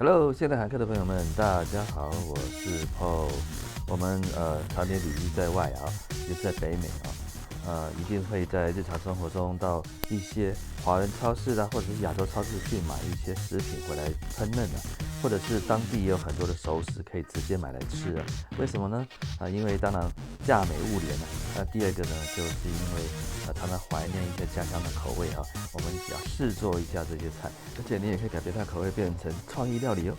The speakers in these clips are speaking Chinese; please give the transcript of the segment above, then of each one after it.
Hello，现在海客的朋友们，大家好，我是 Paul。我们常年旅居在外啊，也在北美啊，一定会在日常生活中到一些华人超市或者是亚洲超市去买一些食品回来烹饪或者是当地也有很多的熟食可以直接买来吃为什么呢？因为当然价美物廉那第二个呢，就是因为常常怀念一些家乡的口味我们只要试做一下这些菜，而且你也可以改变它口味变成创意料理哦。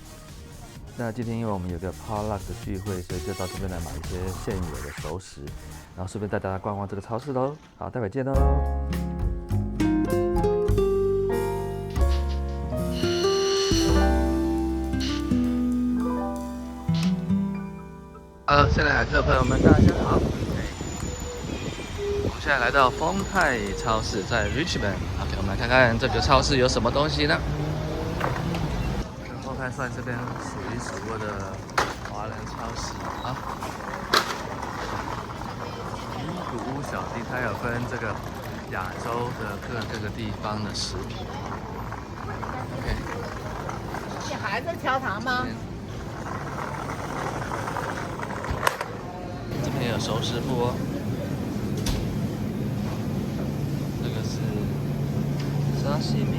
那今天因为我们有个 potluck 的聚会，所以就到这边来买一些现有的熟食，然后顺便带大家逛逛这个超市喽。好，待会见喽。现在海客朋友们，大家好。我们现在来到丰泰超市，在 Richmond。OK， 我们来看看这个超市有什么东西呢？丰泰算这边数一数二的华人超市啊。古屋小店，它有分这个亚洲的各个地方的食品。OK。你还在调糖吗？这边有熟食部哦。这个是沙西米。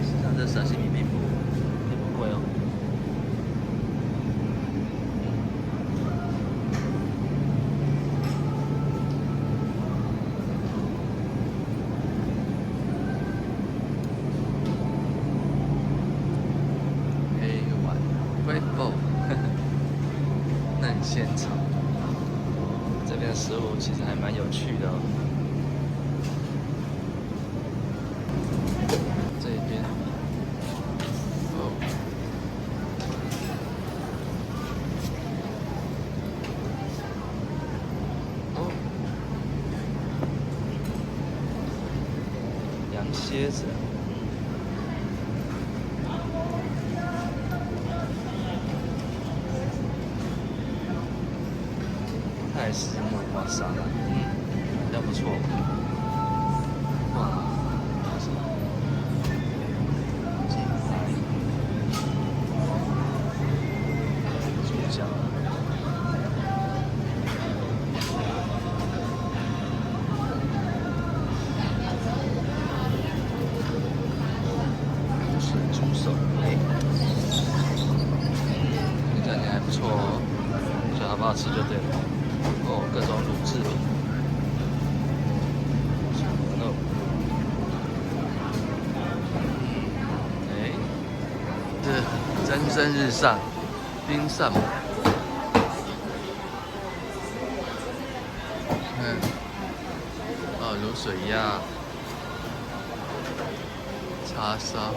实际上这沙西米并不贵哦。嫩鲜草，这边的食物其实还蛮有趣的哦。这边羊蝎子。泰式木瓜沙拉，好像不错。哇，什么？金牌猪脚，是猪手，这感觉还不错哦，所以好不好吃就对了。各种乳制品，这蒸蒸日上，冰上，卤水鸭，叉烧。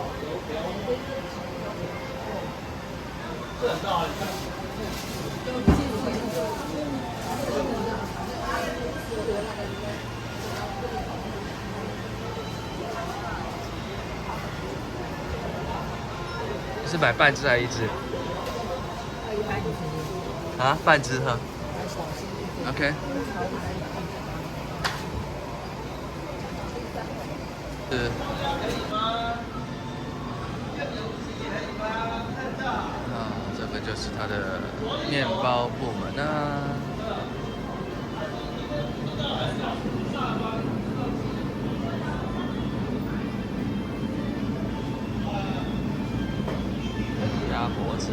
是买半只还是一只？啊，半只哈。OK。这个就是它的面包部门鸭脖子。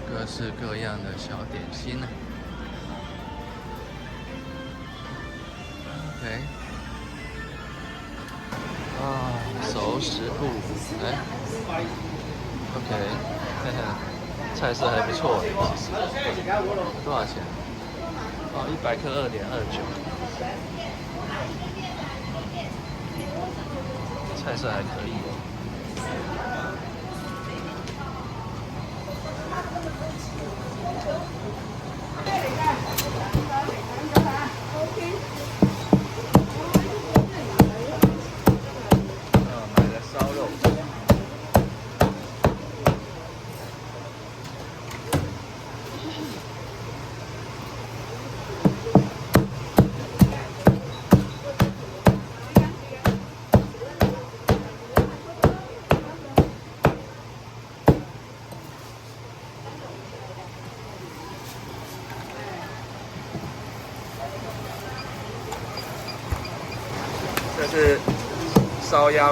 各式各样的小点心OK。熟食部OK。菜色还不错多少钱？100克2.29。菜色还可以买了烧肉。是烧鸭。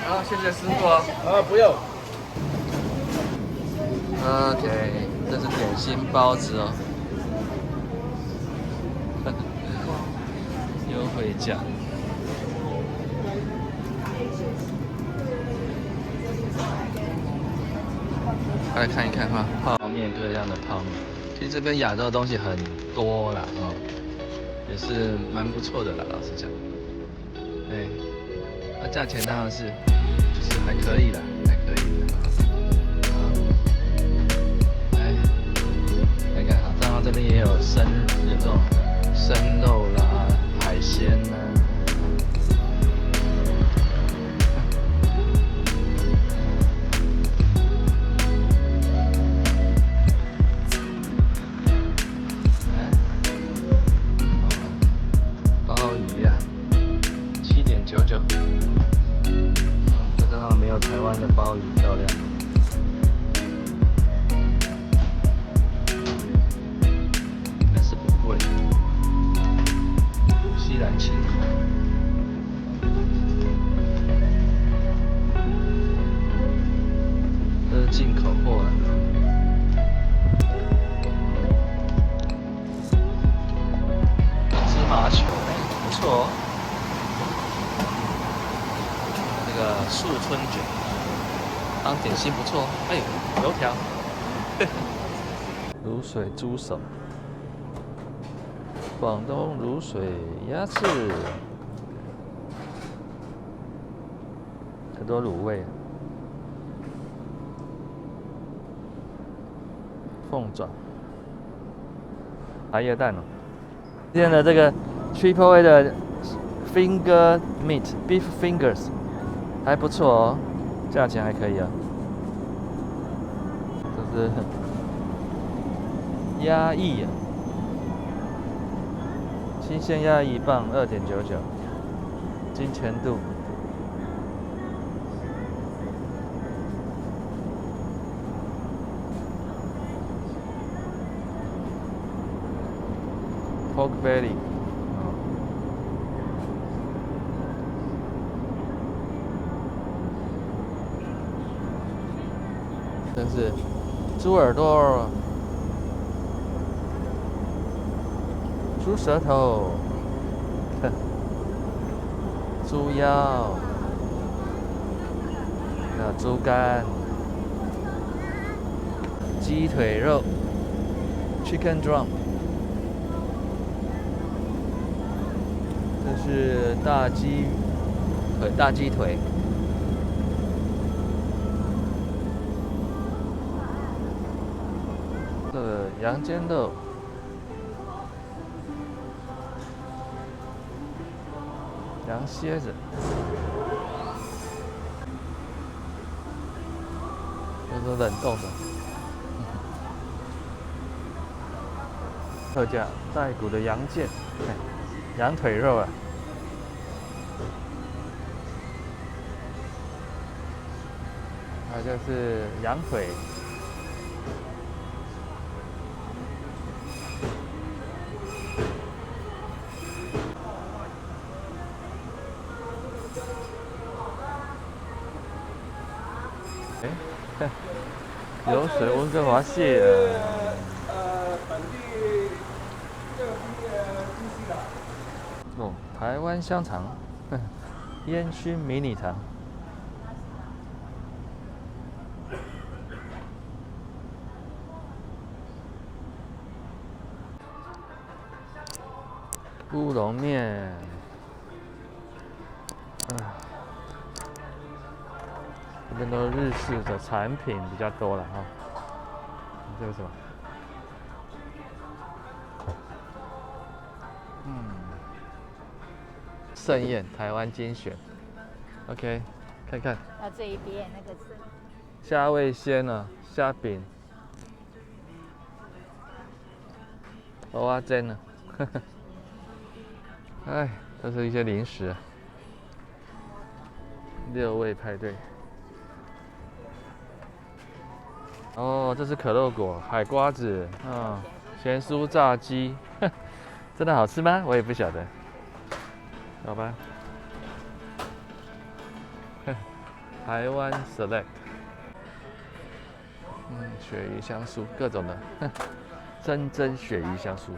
好，谢谢师傅哦。不用。OK， 这是点心包子哦，优惠价。来看一看哈，泡面各样的泡面，其实这边亚洲的东西很多啦，哦，也是蛮不错的啦，老实讲。对，那价钱当然是就是还可以啦，还可以的。来，看看哈，然后这边也有有这种生肉啦、海鲜啦。7.99，这个好像没有台湾的鲍鱼漂亮，但是不贵，西兰青口，这是进口货了。芝麻球，不错哦。素春卷当点心不错，哎，油条，卤水猪手，广东卤水鸭翅，很多卤味，凤爪，茶叶蛋哦。今天的这个 Triple A 的 Finger Meat Beef Fingers。还不错哦，价钱还可以啊。这是鸭翼啊，新鲜鸭翼磅2.99，金钱度。Pork belly。这是猪耳朵、猪舌头、猪腰、猪肝、鸡腿肉 （Chicken Drum）。这是大鸡腿。羊肩肉、羊蝎子，都是冷冻的。特价带骨的羊腱，羊腿肉啊。还有就是羊腿。有水温哥华蟹本地哦，台湾香肠，烟熏迷你肠。乌龙面，边都日式的产品比较多了哈。这个什么？盛宴台湾精选。OK， 看看。那这一边那个是虾味鲜啊，虾饼。蚵仔煎呢？哎，这是一些零食。6味派对。哦，这是可乐果、海瓜子，咸酥炸鸡，真的好吃吗？我也不晓得。好吧。台湾 Select， 鳕鱼香酥，各种的，真鳕鱼香酥，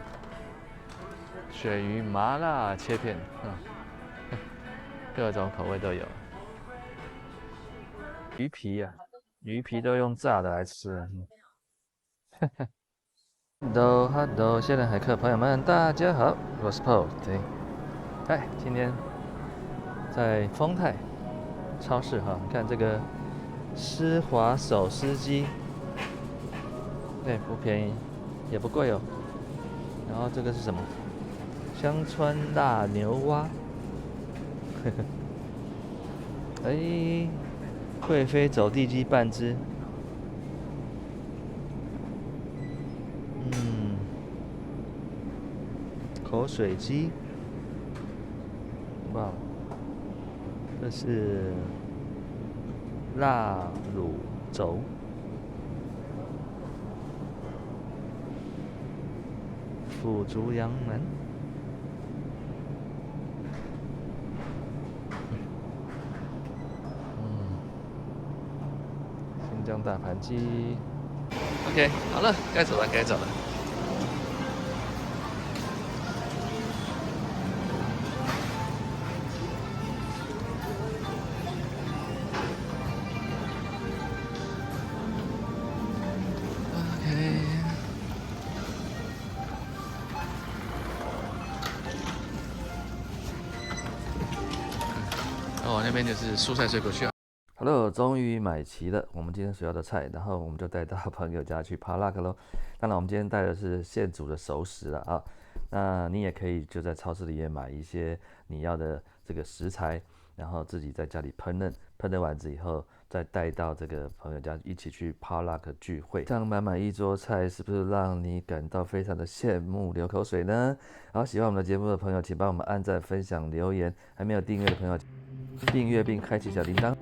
鳕鱼麻辣切片，各种口味都有。鱼皮啊，鱼皮都用炸的来吃。Hello， 现在海客朋友们，大家好，我是 Paul。对，嗨，今天在丰泰超市哈，你看这个施华手撕鸡，对，不便宜，也不贵哦。然后这个是什么？香川辣牛蛙，哎，贵妃走地鸡半只，口水鸡，哇，这是辣卤轴，腐竹羊腩，新疆大盘鸡。OK， 好了，该走了，该走了。哦，那边就是蔬菜水果区啊。Hello， 终于买齐了我们今天所要的菜，然后我们就带到朋友家去扒拉克喽。当然，我们今天带的是现煮的熟食了啊。那你也可以就在超市里面买一些你要的这个食材，然后自己在家里烹饪，烹饪完之后再带到这个朋友家一起去扒拉克聚会。这样满满一桌菜，是不是让你感到非常的羡慕流口水呢？好，喜欢我们的节目的朋友，请帮我们按赞、分享、留言。还没有订阅的朋友，订阅并开启小铃铛。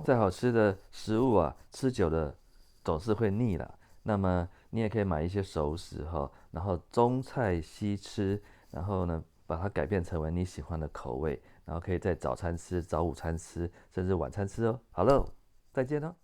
再好吃的食物啊，吃久了总是会腻了。那么你也可以买一些熟食哈，然后中菜西吃，然后呢把它改变成为你喜欢的口味，然后可以在早餐吃、早午餐吃，甚至晚餐吃哦。好了，再见喽。